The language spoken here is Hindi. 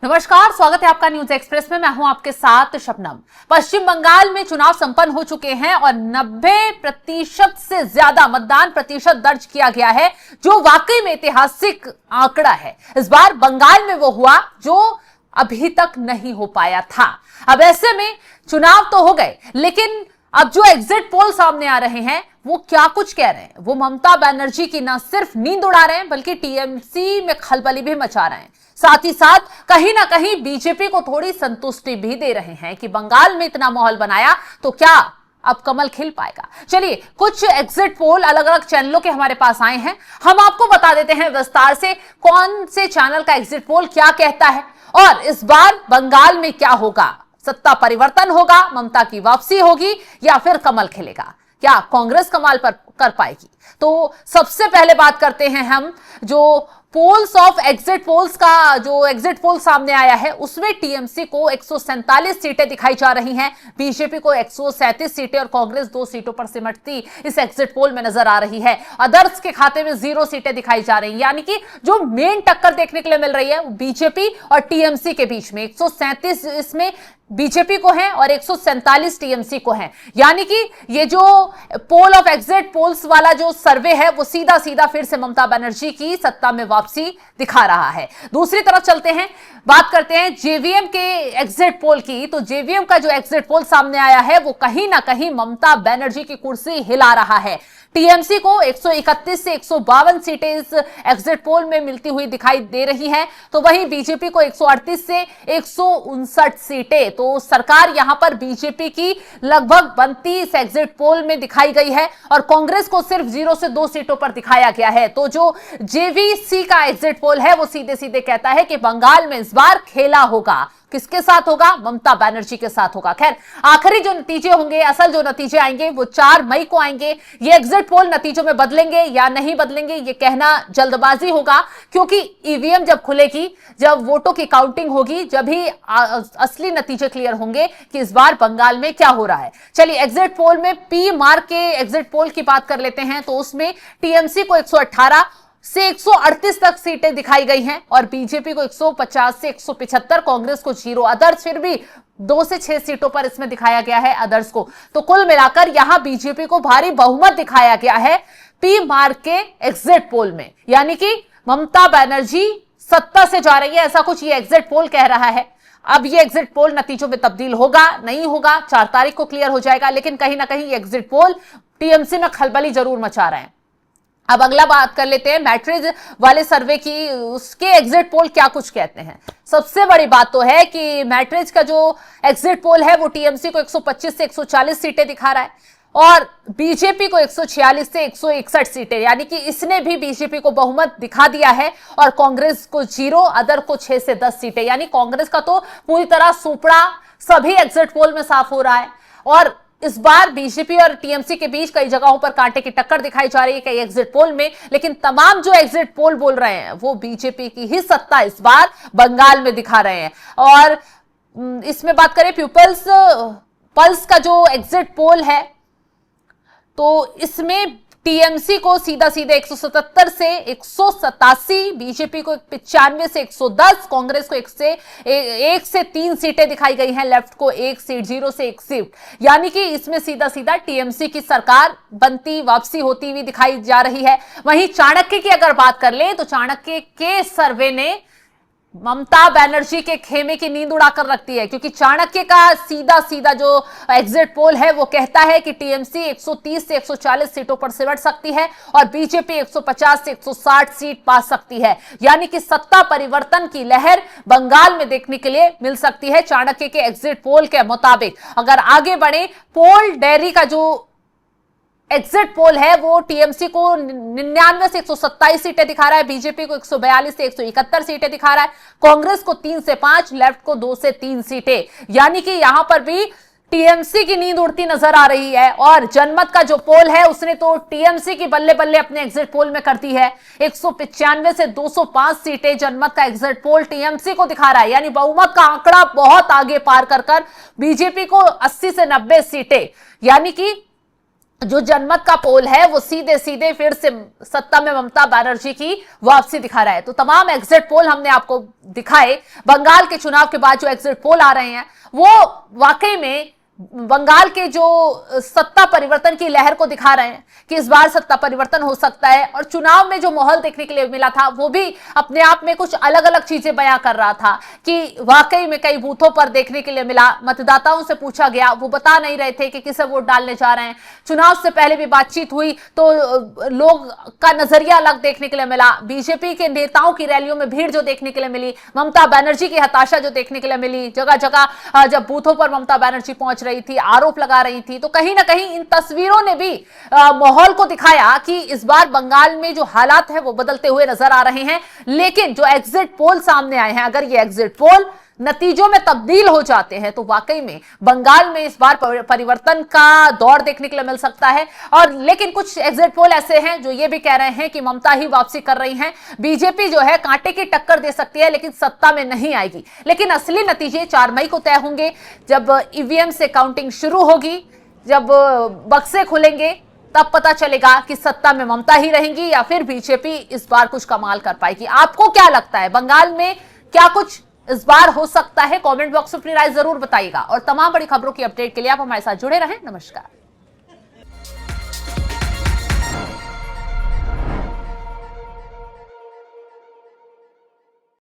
नमस्कार, स्वागत है आपका न्यूज एक्सप्रेस में। मैं हूं आपके साथ शबनम। पश्चिम बंगाल में चुनाव संपन्न हो चुके हैं और 90% से ज्यादा मतदान प्रतिशत दर्ज किया गया है, जो वाकई में ऐतिहासिक आंकड़ा है। इस बार बंगाल में वो हुआ जो अभी तक नहीं हो पाया था। अब ऐसे में चुनाव तो हो गए, लेकिन अब जो एग्जिट पोल सामने आ रहे हैं वो क्या कुछ कह रहे हैं। वो ममता बनर्जी की न सिर्फ नींद उड़ा रहे हैं, बल्कि टीएमसी में खलबली भी मचा रहे हैं। साथ ही साथ कहीं ना कहीं बीजेपी को थोड़ी संतुष्टि भी दे रहे हैं कि बंगाल में इतना माहौल बनाया तो क्या अब कमल खिल पाएगा। चलिए, कुछ एग्जिट पोल अलग अलग चैनलों के हमारे पास आए हैं, हम आपको बता देते हैं विस्तार से कौन से चैनल का एग्जिट पोल क्या कहता है और इस बार बंगाल में क्या होगा। सत्ता परिवर्तन होगा, ममता की वापसी होगी या फिर कमल खिलेगा, क्या कांग्रेस कमाल पर कर पाएगी। तो सबसे पहले बात करते हैं हम जो पोल्स ऑफ एग्जिट पोल्स का जो एग्जिट पोल सामने आया है, उसमें टीएमसी को 147 सीटें दिखाई जा रही हैं, बीजेपी को 137 सीटें और कांग्रेस 2 सीटों पर सिमटती इस एग्जिट पोल में नजर आ रही है। अदर्स के खाते में 0 सीटें दिखाई जा रही हैं, यानी कि जो मेन टक्कर देखने के लिए मिल रही है बीजेपी और टीएमसी के बीच में 137 इसमें बीजेपी को है और 147 टीएमसी को है। यानी कि ये जो पोल ऑफ एग्जिट पोल्स वाला जो सर्वे है वो सीधा सीधा फिर से ममता बनर्जी की सत्ता में वापसी दिखा रहा है। दूसरी तरफ चलते हैं, बात करते हैं जेवीएम के एग्जिट पोल की। तो जेवीएम का जो एग्जिट पोल सामने आया है वो कहीं ना कहीं ममता बनर्जी की कुर्सी हिला रहा है। टीएमसी को 131 से 152 सीटें इस एग्जिट पोल में मिलती हुई दिखाई दे रही हैं, तो वहीं बीजेपी को 138 से 159 सीटें। तो सरकार यहां पर बीजेपी की लगभग बनती इस एग्जिट पोल में दिखाई गई है और कांग्रेस को सिर्फ 0 से 2 सीटों पर दिखाया गया है। तो जो जेवीसी का एग्जिट पोल है वो सीधे सीधे कहता है कि बंगाल में इस बार खेला होगा। किसके साथ होगा? ममता बनर्जी के साथ होगा। खैर, आखिरी जो नतीजे होंगे, असल जो नतीजे आएंगे वो 4 मई को आएंगे। ये एग्जिट पोल नतीजों में बदलेंगे या नहीं बदलेंगे ये कहना जल्दबाजी होगा, क्योंकि ईवीएम जब खुलेगी, जब वोटों की काउंटिंग होगी, जब ही असली नतीजे क्लियर होंगे कि इस बार बंगाल में क्या हो रहा है। चलिए, एग्जिट पोल में पी मार्क के एग्जिट पोल की बात कर लेते हैं। तो उसमें टीएमसी को 118 से 138 तक सीटें दिखाई गई हैं और बीजेपी को 150 से 175, कांग्रेस को 0, अदर्स फिर भी 2 से 6 सीटों पर इसमें दिखाया गया है अदर्स को। तो कुल मिलाकर यहां बीजेपी को भारी बहुमत दिखाया गया है पी मार्क के एग्जिट पोल में, यानी कि ममता बनर्जी सत्ता से जा रही है, ऐसा कुछ ये एग्जिट पोल कह रहा है। अब ये एग्जिट पोल नतीजों में तब्दील होगा नहीं होगा 4 तारीख को क्लियर हो जाएगा, लेकिन कहीं ना कहीं एग्जिट पोल टीएमसी में खलबली जरूर मचा रहे हैं। अब अगला बात कर लेते हैं मैट्रिज वाले सर्वे की, उसके एग्जिट पोल क्या कुछ कहते हैं। सबसे बड़ी बात तो है कि मैट्रिज का जो एग्जिट पोल है वो टीएमसी को 125 से 140 सीटें दिखा रहा है और बीजेपी को 146 से 161 सीटें, यानी कि इसने भी बीजेपी को बहुमत दिखा दिया है और कांग्रेस को 0, अदर को 6 से 10 सीटें। यानी कांग्रेस का तो पूरी तरह सुपड़ा सभी एग्जिट पोल में साफ हो रहा है और इस बार बीजेपी और टीएमसी के बीच कई जगहों पर कांटे की टक्कर दिखाई जा रही है कई एग्जिट पोल में, लेकिन तमाम जो एग्जिट पोल बोल रहे हैं वो बीजेपी की ही सत्ता इस बार बंगाल में दिखा रहे हैं। और इसमें बात करें पल्स का जो एग्जिट पोल है, तो इसमें टीएमसी को सीधा सीधे 177 से 187, बीजेपी को 95 से 110, कांग्रेस को 1 से 3 सीटें दिखाई गई हैं, लेफ्ट को 1 सीट, 0 से 1 सीट। यानी कि इसमें सीधा सीधा टीएमसी की सरकार बनती वापसी होती हुई दिखाई जा रही है। वहीं चाणक्य की अगर बात कर ले तो चाणक्य के सर्वे ने ममता बनर्जी के खेमे की नींद उड़ाकर रखती है, क्योंकि चाणक्य का सीधा सीधा जो एग्जिट पोल है वो कहता है कि टीएमसी 130 से 140 सीटों पर सिमट सकती है और बीजेपी 150 से 160 सीट पा सकती है। यानी कि सत्ता परिवर्तन की लहर बंगाल में देखने के लिए मिल सकती है चाणक्य के एग्जिट पोल के मुताबिक। अगर आगे बढ़े, पोल डेयरी का जो एग्जिट पोल है वो टीएमसी को 99 से 127 सीटें दिखा रहा है, बीजेपी को 142 से 171 सीटें दिखा रहा है, कांग्रेस को 3 से 5, लेफ्ट को 2 से 3 सीटें। यानी कि यहां पर भी टीएमसी की नींद उड़ती नजर आ रही है। और जनमत का जो पोल है उसने तो टीएमसी की बल्ले बल्ले अपने एग्जिट पोल में कर दी है। 195 से 205 सीटें जनमत का एग्जिट पोल टीएमसी को दिखा रहा है, यानी बहुमत का आंकड़ा बहुत आगे पार कर बीजेपी को 80 से 90 सीटें, यानी कि जो जनमत का पोल है वो सीधे सीधे फिर से सत्ता में ममता बनर्जी की वापसी दिखा रहा है। तो तमाम एग्जिट पोल हमने आपको दिखाए, बंगाल के चुनाव के बाद जो एग्जिट पोल आ रहे हैं वो वाकई में बंगाल के जो सत्ता परिवर्तन की लहर को दिखा रहे हैं कि इस बार सत्ता परिवर्तन हो सकता है। और चुनाव में जो माहौल देखने के लिए मिला था वो भी अपने आप में कुछ अलग अलग चीजें बयां कर रहा था कि वाकई में कई बूथों पर देखने के लिए मिला, मतदाताओं से पूछा गया, वो बता नहीं रहे थे कि किसे वोट डालने जा रहे हैं। चुनाव से पहले भी बातचीत हुई तो लोग का नजरिया अलग देखने के लिए मिला। बीजेपी के नेताओं की रैलियों में भीड़ जो देखने के लिए मिली, ममता बनर्जी की हताशा जो देखने के लिए मिली, जगह जगह जब बूथों पर ममता बनर्जी पहुंच रही थी, आरोप लगा रही थी, तो कहीं ना कहीं इन तस्वीरों ने भी माहौल को दिखाया कि इस बार बंगाल में जो हालात है वो बदलते हुए नजर आ रहे हैं। लेकिन जो एग्जिट पोल सामने आए हैं, अगर ये एग्जिट पोल नतीजों में तब्दील हो जाते हैं तो वाकई में बंगाल में इस बार परिवर्तन का दौर देखने के लिए मिल सकता है। और लेकिन कुछ एग्जिट पोल ऐसे हैं जो ये भी कह रहे हैं कि ममता ही वापसी कर रही हैं, बीजेपी जो है कांटे की टक्कर दे सकती है लेकिन सत्ता में नहीं आएगी। लेकिन असली नतीजे 4 मई को तय होंगे, जब ईवीएम से काउंटिंग शुरू होगी, जब बक्से खुलेंगे, तब पता चलेगा कि सत्ता में ममता ही रहेंगी या फिर बीजेपी इस बार कुछ कमाल कर पाएगी। आपको क्या लगता है, बंगाल में क्या कुछ इस बार हो सकता है? कमेंट बॉक्स में अपनी राय जरूर बताइएगा और तमाम बड़ी खबरों की अपडेट के लिए आप हमारे साथ जुड़े रहें। नमस्कार।